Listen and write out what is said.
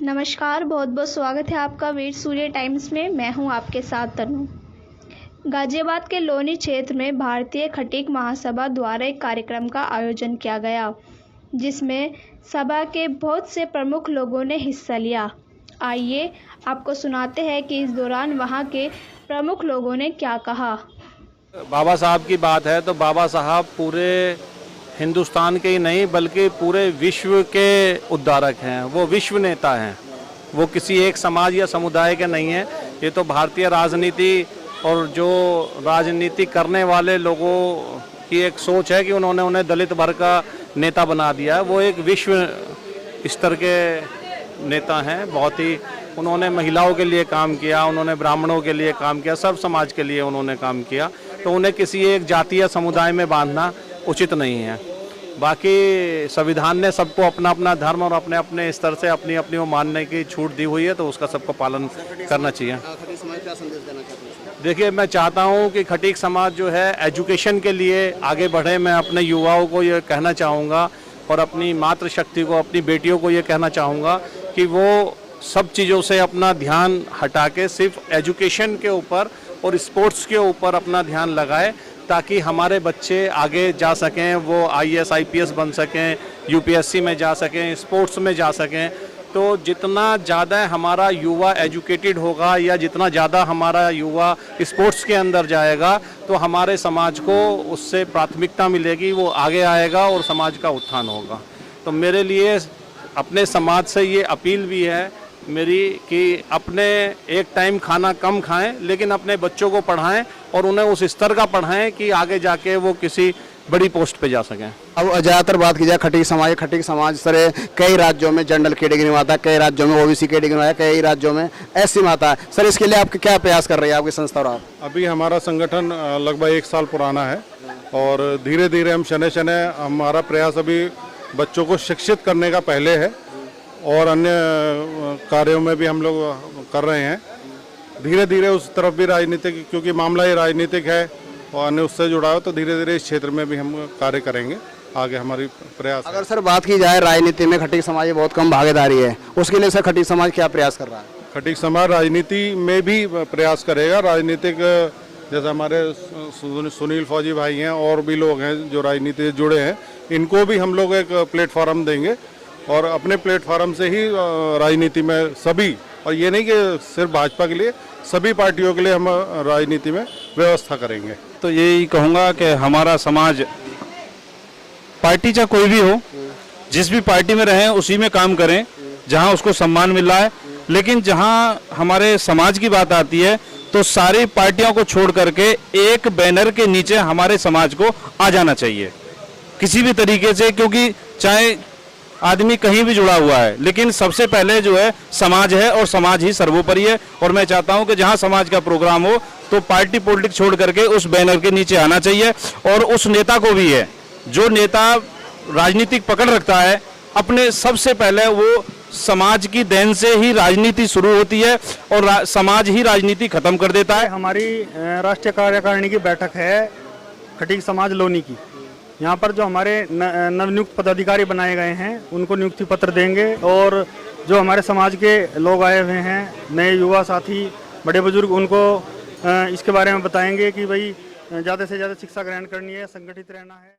नमस्कार, बहुत बहुत स्वागत है आपका वीर सूर्य टाइम्स में। मैं हूं आपके साथ तनु। गाजियाबाद के लोनी क्षेत्र में भारतीय खटीक महासभा द्वारा एक कार्यक्रम का आयोजन किया गया, जिसमें सभा के बहुत से प्रमुख लोगों ने हिस्सा लिया। आइए आपको सुनाते हैं कि इस दौरान वहां के प्रमुख लोगों ने क्या कहा। बाबा साहब की बात है तो बाबा साहब पूरे हिंदुस्तान के ही नहीं बल्कि पूरे विश्व के उद्धारक हैं। वो विश्व नेता हैं, वो किसी एक समाज या समुदाय के नहीं हैं। ये तो भारतीय राजनीति और जो राजनीति करने वाले लोगों की एक सोच है कि उन्होंने उन्हें दलित वर्ग का नेता बना दिया है। वो एक विश्व स्तर के नेता हैं। बहुत ही उन्होंने महिलाओं के लिए काम किया, उन्होंने ब्राह्मणों के लिए काम किया, सब समाज के लिए उन्होंने काम किया। तो उन्हें किसी एक जाति या समुदाय में बांधना उचित नहीं है। बाकी संविधान ने सबको अपना अपना धर्म और अपने अपने स्तर से अपनी अपनी वो मानने की छूट दी हुई है, तो उसका सबको पालन करना चाहिए। देखिए, मैं चाहता हूँ कि खटीक समाज जो है एजुकेशन के लिए आगे बढ़े। मैं अपने युवाओं को ये कहना चाहूँगा और अपनी मातृशक्ति को, अपनी बेटियों को ये कहना चाहूँगा कि वो सब चीज़ों से अपना ध्यान हटा के सिर्फ एजुकेशन के ऊपर और स्पोर्ट्स के ऊपर अपना ध्यान लगाए, ताकि हमारे बच्चे आगे जा सकें, वो IAS IPS बन सकें, UPSC में जा सकें, स्पोर्ट्स में जा सकें। तो जितना ज़्यादा हमारा युवा एजुकेटेड होगा या जितना ज़्यादा हमारा युवा स्पोर्ट्स के अंदर जाएगा, तो हमारे समाज को उससे प्राथमिकता मिलेगी, वो आगे आएगा और समाज का उत्थान होगा। तो मेरे लिए अपने समाज से ये अपील भी है मेरी कि अपने एक टाइम खाना कम खाएं, लेकिन अपने बच्चों को पढ़ाएं और उन्हें उस स्तर का पढ़ाएं कि आगे जाके वो किसी बड़ी पोस्ट पे जा सकें। अब ज़्यादातर बात की जाए खटीक समाज सर कई राज्यों में जनरल कैटेगरी में आता है, कई राज्यों में OBC कैटेगरी में आता है, कई राज्यों में SC में आता है। सर, इसके लिए आप क्या प्रयास कर रही है आपकी संस्था और आप? अभी हमारा संगठन लगभग 1 साल पुराना है और धीरे धीरे हम शने हमारा प्रयास अभी बच्चों को शिक्षित करने का पहले है और अन्य कार्यों में भी हम लोग कर रहे हैं। धीरे धीरे उस तरफ भी राजनीतिक, क्योंकि मामला ये राजनीतिक है और अन्य उससे जुड़ा हो, तो धीरे धीरे इस क्षेत्र में भी हम कार्य करेंगे। आगे हमारी प्रयास। अगर सर बात की जाए राजनीति में खटीक समाज की बहुत कम भागीदारी है, उसके लिए सर खटीक समाज क्या प्रयास कर रहा है? खटीक समाज राजनीति में भी प्रयास करेगा। राजनीतिक जैसे हमारे सुनील फौजी भाई हैं और भी लोग हैं जो राजनीति से जुड़े हैं, इनको भी हम लोग एक प्लेटफॉर्म देंगे और अपने प्लेटफॉर्म से ही राजनीति में सभी, और ये नहीं कि सिर्फ भाजपा के लिए, सभी पार्टियों के लिए हम राजनीति में व्यवस्था करेंगे। तो यही कहूँगा कि हमारा समाज, पार्टी चाहे कोई भी हो, जिस भी पार्टी में रहें उसी में काम करें जहां उसको सम्मान मिल रहा है। लेकिन जहां हमारे समाज की बात आती है तो सारी पार्टियों को छोड़ करके एक बैनर के नीचे हमारे समाज को आ जाना चाहिए किसी भी तरीके से, क्योंकि चाहे आदमी कहीं भी जुड़ा हुआ है, लेकिन सबसे पहले जो है समाज है और समाज ही सर्वोपरि है। और मैं चाहता हूं कि जहां समाज का प्रोग्राम हो तो पार्टी पॉलिटिक्स छोड़ करके उस बैनर के नीचे आना चाहिए। और उस नेता को भी है, जो नेता राजनीतिक पकड़ रखता है, अपने सबसे पहले वो समाज की देन से ही राजनीति शुरू होती है और समाज ही राजनीति खत्म कर देता है। हमारी राष्ट्रीय कार्यकारिणी की बैठक है खटीक समाज लोनी की। यहाँ पर जो हमारे नवनियुक्त पदाधिकारी बनाए गए हैं उनको नियुक्ति पत्र देंगे और जो हमारे समाज के लोग आए हुए हैं, नए युवा साथी, बड़े बुजुर्ग, उनको इसके बारे में बताएंगे कि भाई ज़्यादा से ज़्यादा शिक्षा ग्रहण करनी है, संगठित रहना है।